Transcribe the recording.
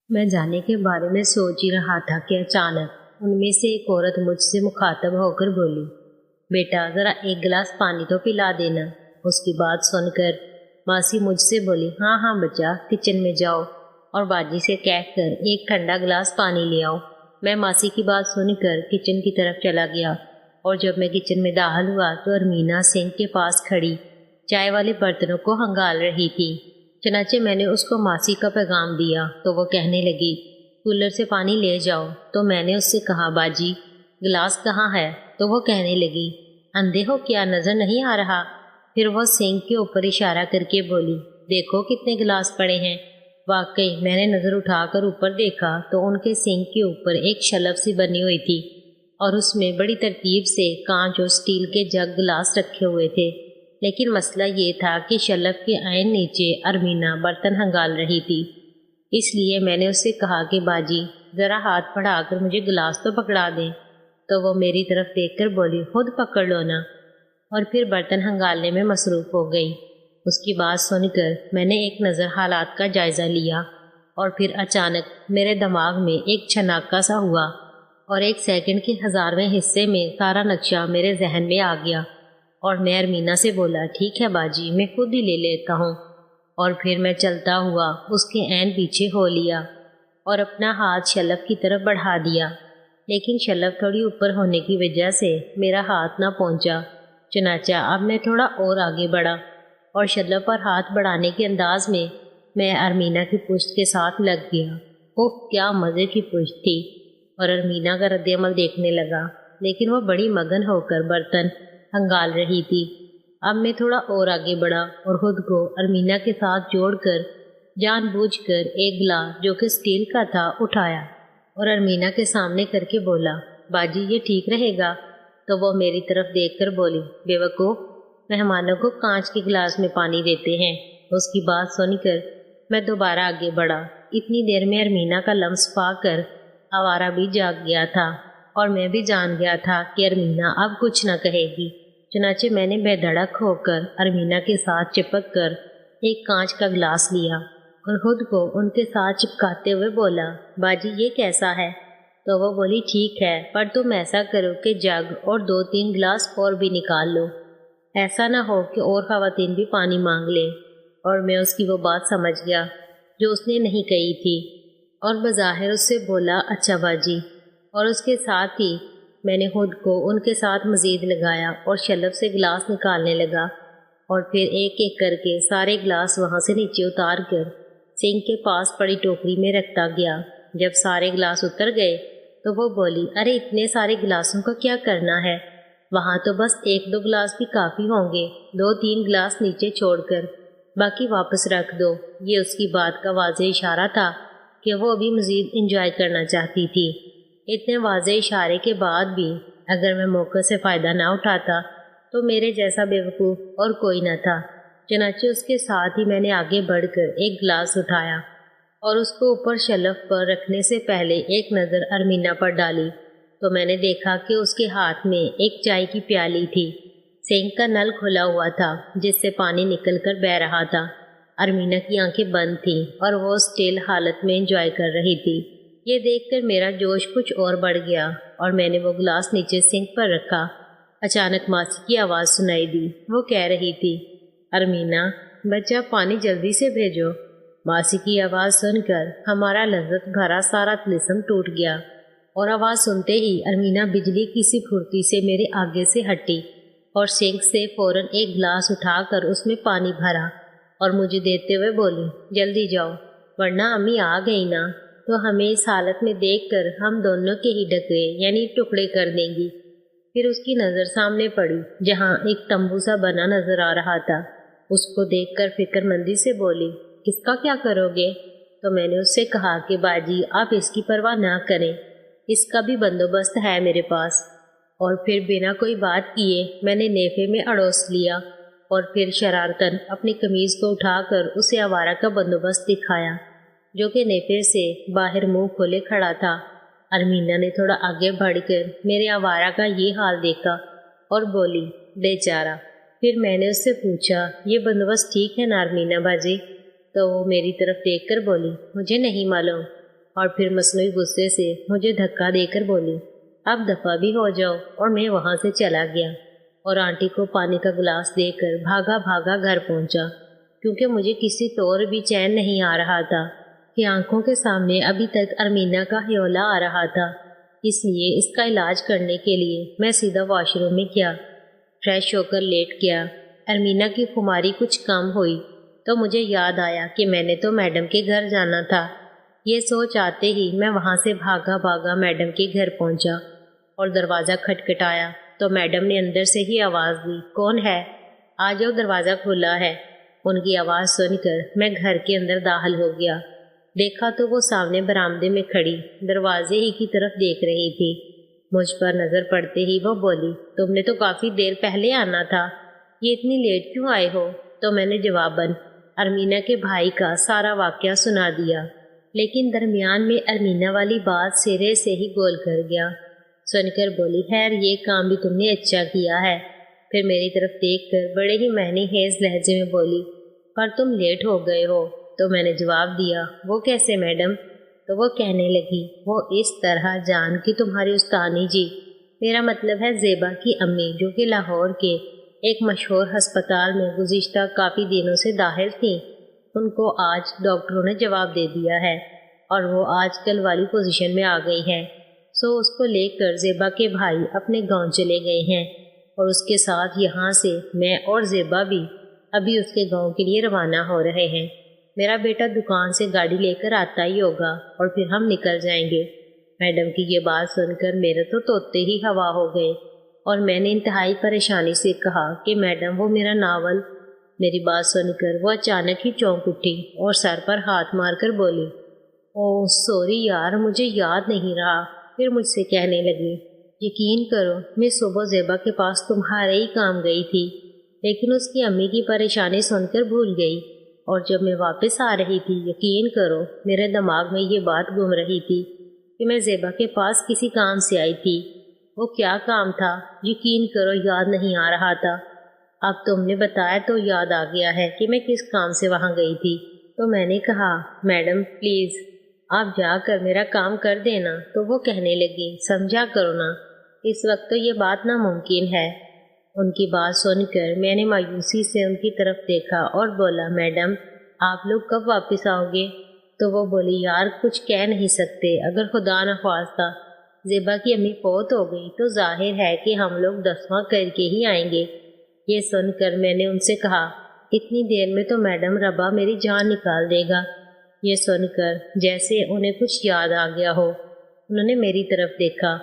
میں جانے کے بارے میں سوچ ہی رہا تھا کہ اچانک ان میں سے ایک عورت مجھ سے مخاطب ہو کر بولی، بیٹا ذرا ایک گلاس پانی تو پلا دینا۔ اس کی بات سن کر ماسی مجھ سے بولی، ہاں ہاں بچہ، کچن میں جاؤ اور باجی سے کہہ کر ایک ٹھنڈا گلاس پانی لے آؤ۔ میں ماسی کی بات سن کر کچن کی طرف چلا گیا اور جب میں کچن میں داخل ہوا تو ارمینا سنک کے پاس کھڑی چائے والے برتنوں کو ہنگال رہی تھی۔ چنانچہ میں نے اس کو ماسی کا پیغام دیا تو وہ کہنے لگی، کولر سے پانی لے جاؤ۔ تو میں نے اس سے کہا، باجی گلاس کہاں ہے؟ تو وہ کہنے لگی، اندھے ہو کیا نظر نہیں آ رہا؟ پھر وہ سنک کے اوپر اشارہ کر کے بولی، دیکھو کتنے گلاس پڑے ہیں۔ واقعی میں نے نظر اٹھا کر اوپر دیکھا تو ان کے سنک کے اوپر ایک شلف سی بنی ہوئی تھی اور اس میں بڑی ترتیب سے کانچ اور سٹیل کے جگ گلاس رکھے ہوئے تھے، لیکن مسئلہ یہ تھا کہ شلف کے عین نیچے ارمینا برتن ہنگال رہی تھی۔ اس لیے میں نے اس سے کہا کہ باجی ذرا ہاتھ بڑھا کر مجھے گلاس تو پکڑا دیں۔ تو وہ میری طرف دیکھ کر بولی، خود پکڑ لو نا، اور پھر برتن ہنگالنے میں مصروف ہو گئی۔ اس کی بات سن کر میں نے ایک نظر حالات کا جائزہ لیا اور پھر اچانک میرے دماغ میں ایک چھناکا سا ہوا اور ایک سیکنڈ کے 1000ویں حصے میں سارا نقشہ میرے ذہن میں آ گیا اور میں ارمینا سے بولا، ٹھیک ہے باجی میں خود ہی لے لیتا ہوں۔ اور پھر میں چلتا ہوا اس کے عین پیچھے ہو لیا اور اپنا ہاتھ شلف کی طرف بڑھا دیا، لیکن شلف تھوڑی اوپر ہونے کی وجہ سے میرا ہاتھ نہ پہنچا۔ چنانچہ اب میں تھوڑا اور آگے بڑھا اور شلف پر ہاتھ بڑھانے کے انداز میں ارمینا کی پشت کے ساتھ لگ گیا۔ اوہ کیا مزے کی پشت تھی! اور ارمینا کا رد عمل دیکھنے لگا، لیکن وہ بڑی مگن ہو کر برتن ہنگال رہی تھی۔ اب میں تھوڑا اور آگے بڑھا اور خود کو ارمینا کے ساتھ جوڑ کر جان بوجھ کر ایک گلاس جو کہ سٹیل کا تھا اٹھایا اور ارمینا کے سامنے کر کے بولا، باجی یہ ٹھیک رہے گا؟ تو وہ میری طرف دیکھ کر بولی، بے وقوف، مہمانوں کو کانچ کے گلاس میں پانی دیتے ہیں۔ اس کی بات سن کر میں دوبارہ آگے بڑھا۔ اتنی دیر میں ارمینا کا لمس پا کر آوارہ بھی جاگ گیا تھا اور میں بھی جان گیا تھا کہ ارمینا اب کچھ نہ کہے گی۔ چنانچہ میں نے بے دھڑک ہو کر ارمینا کے ساتھ چپک کر ایک کانچ کا گلاس لیا اور خود کو ان کے ساتھ چپکاتے ہوئے بولا، باجی یہ کیسا ہے؟ تو وہ بولی، ٹھیک ہے، پر تم ایسا کرو کہ جگ اور 2-3 گلاس اور بھی نکال لو، ایسا نہ ہو کہ اور خواتین بھی پانی مانگ لیں۔ اور میں اس کی وہ بات سمجھ گیا جو اس نے نہیں کہی تھی اور بظاہر اس سے بولا، اچھا باجی، اور اس کے ساتھ ہی میں نے خود کو ان کے ساتھ مزید لگایا اور شلف سے گلاس نکالنے لگا اور پھر ایک ایک کر کے سارے گلاس وہاں سے نیچے اتار کر سنک کے پاس پڑی ٹوکری میں رکھتا گیا۔ جب سارے گلاس اتر گئے تو وہ بولی، ارے اتنے سارے گلاسوں کا کیا کرنا ہے؟ وہاں تو بس 1-2 گلاس بھی کافی ہوں گے، 2-3 گلاس نیچے چھوڑ کر باقی واپس رکھ دو۔ یہ اس کی بات کا واضح اشارہ تھا کہ وہ ابھی مزید انجوائے کرنا چاہتی تھی۔ اتنے واضح اشارے کے بعد بھی اگر میں موقع سے فائدہ نہ اٹھاتا تو میرے جیسا بیوقوف اور کوئی نہ تھا۔ چنانچہ اس کے ساتھ ہی میں نے آگے بڑھ کر ایک گلاس اٹھایا اور اس کو اوپر شلف پر رکھنے سے پہلے ایک نظر ارمینا پر ڈالی تو میں نے دیکھا کہ اس کے ہاتھ میں ایک چائے کی پیالی تھی۔ سنک کا نل کھلا ہوا تھا جس سے پانی نکل کر بہہ رہا تھا۔ ارمینا کی آنکھیں بند تھیں اور وہ سٹیل حالت میں انجوائے کر رہی تھی۔ یہ دیکھ کر میرا جوش کچھ اور بڑھ گیا اور میں نے وہ گلاس نیچے سنک پر رکھا۔ اچانک ماسی کی آواز سنائی دی۔ وہ کہہ رہی تھی، ارمینا بچہ پانی جلدی سے بھیجو۔ ماسی کی آواز سن کر ہمارا لذت بھرا سارا طلسم ٹوٹ گیا اور آواز سنتے ہی ارمینا بجلی کی سی پھرتی سے میرے آگے سے ہٹی اور سنک سے فوراً ایک گلاس اٹھا کر اس میں پانی بھرا اور مجھے دیتے ہوئے بولی، جلدی جاؤ ورنہ امی آ گئی نا تو ہمیں اس حالت میں دیکھ کر ہم دونوں کے ہی ڈکرے یعنی ٹکڑے کر دیں گی۔ پھر اس کی نظر سامنے پڑی جہاں ایک تمبو سا بنا نظر آ رہا تھا۔ اس کو دیکھ کر فکر مندی سے بولی، اس کا کیا کرو گے؟ تو میں نے اس سے کہا کہ باجی آپ اس کی پرواہ نہ کریں، اس کا بھی بندوبست ہے میرے پاس۔ اور پھر بنا کوئی بات کیے میں نے نیفے میں اڑوس لیا اور پھر شرارتاً اپنی قمیض کو اٹھا کر اسے آوارہ کا بندوبست دکھایا جو کہ نیفے سے باہر منہ کھولے کھڑا تھا۔ ارمینا نے تھوڑا آگے بڑھ کر میرے آوارہ کا یہ حال دیکھا اور بولی، بیچارہ۔ پھر میں نے اس سے پوچھا، یہ بندوبست ٹھیک ہے نا ارمینا باجی؟ تو وہ میری طرف دیکھ کر بولی، مجھے نہیں معلوم۔ اور پھر مصنوعی غصے سے مجھے دھکا دے کر بولی، اب دفع بھی ہو جاؤ، اور میں وہاں سے چلا گیا اور آنٹی کو پانی کا گلاس دے کر بھاگا بھاگا گھر پہنچا، کیونکہ مجھے کسی طور بھی چین نہیں آ رہا تھا کہ آنکھوں کے سامنے ابھی تک ارمینا کا ہیولا آ رہا تھا۔ اس لیے اس کا علاج کرنے کے لیے میں سیدھا واش روم میں گیا، فریش ہو کر لیٹ گیا۔ ارمینا کی خماری کچھ کم ہوئی تو مجھے یاد آیا کہ میں نے تو میڈم کے گھر جانا تھا۔ یہ سوچ آتے ہی میں وہاں سے بھاگا بھاگا میڈم کے گھر پہنچا اور دروازہ کھٹکھٹایا تو میڈم نے اندر سے ہی آواز دی، کون ہے؟ آ جاؤ، دروازہ کھلا ہے۔ ان کی آواز سن کر میں گھر کے اندر داخل ہو گیا۔ دیکھا تو وہ سامنے برآمدے میں کھڑی دروازے ہی کی طرف دیکھ رہی تھی۔ مجھ پر نظر پڑتے ہی وہ بولی، تم نے تو کافی دیر پہلے آنا تھا، یہ اتنی لیٹ کیوں آئے ہو؟ تو میں نے جواباً ارمینا کے بھائی کا سارا واقعہ سنا دیا، لیکن درمیان میں ارمینا والی بات سرے سے ہی گول کر گیا۔ سن کر بولی، خیر یہ کام بھی تم نے اچھا کیا ہے۔ پھر میری طرف دیکھ کر بڑے ہی معنی خیز لہجے میں بولی، پر تم لیٹ ہو گئے ہو۔ تو میں نے جواب دیا، وہ کیسے میڈم؟ تو وہ کہنے لگی، وہ اس طرح جان کہ تمہاری استانی جی، میرا مطلب ہے زیبا کی امی، جو کہ لاہور کے ایک مشہور ہسپتال میں گزشتہ کافی دنوں سے داخل تھیں، ان کو آج ڈاکٹروں نے جواب دے دیا ہے اور وہ آج کل والی پوزیشن میں آ گئی ہیں۔ سو اس کو لے کر زیبا کے بھائی اپنے گاؤں چلے گئے ہیں اور اس کے ساتھ یہاں سے میں اور زیبا بھی ابھی اس کے گاؤں کے لیے روانہ ہو رہے ہیں۔ میرا بیٹا دکان سے گاڑی لے کر آتا ہی ہوگا اور پھر ہم نکل جائیں گے۔ میڈم کی یہ بات سن کر میرے تو طوطے ہی ہوا ہو گئے اور میں نے انتہائی پریشانی سے کہا کہ میڈم وہ میرا ناول۔ میری بات سن کر وہ اچانک ہی چونک اٹھی اور سر پر ہاتھ مار کر بولی، اوہ سوری یار، مجھے یاد نہیں رہا۔ پھر مجھ سے کہنے لگی، یقین کرو میں صبح زیبا کے پاس تمہارے ہی کام گئی تھی، لیکن اس کی امی کی پریشانی سن کر بھول گئی، اور جب میں واپس آ رہی تھی یقین کرو میرے دماغ میں یہ بات گھوم رہی تھی کہ میں زیبا کے پاس کسی کام سے آئی تھی۔ وہ کیا کام تھا یقین کرو یاد نہیں آ رہا تھا۔ اب تم نے بتایا تو یاد آ گیا ہے کہ میں کس کام سے وہاں گئی تھی۔ تو میں نے کہا، میڈم پلیز آپ جا کر میرا کام کر دینا۔ تو وہ کہنے لگی، سمجھا کرو نا، اس وقت تو یہ بات ناممکن ہے۔ ان کی بات سن کر میں نے مایوسی سے ان کی طرف دیکھا اور بولا، میڈم آپ لوگ کب واپس آؤ گے؟ تو وہ بولی، یار کچھ کہہ نہیں سکتے، اگر خدا نخواستہ زیبا کی امی فوت ہو گئی تو ظاہر ہے کہ ہم لوگ دفع کر کے ہی آئیں گے۔ یہ سن کر میں نے ان سے کہا، اتنی دیر میں تو میڈم ربا میری جان نکال دے گا۔ یہ سن کر جیسے انہیں کچھ یاد آ گیا ہو، انہوں نے میری طرف دیکھا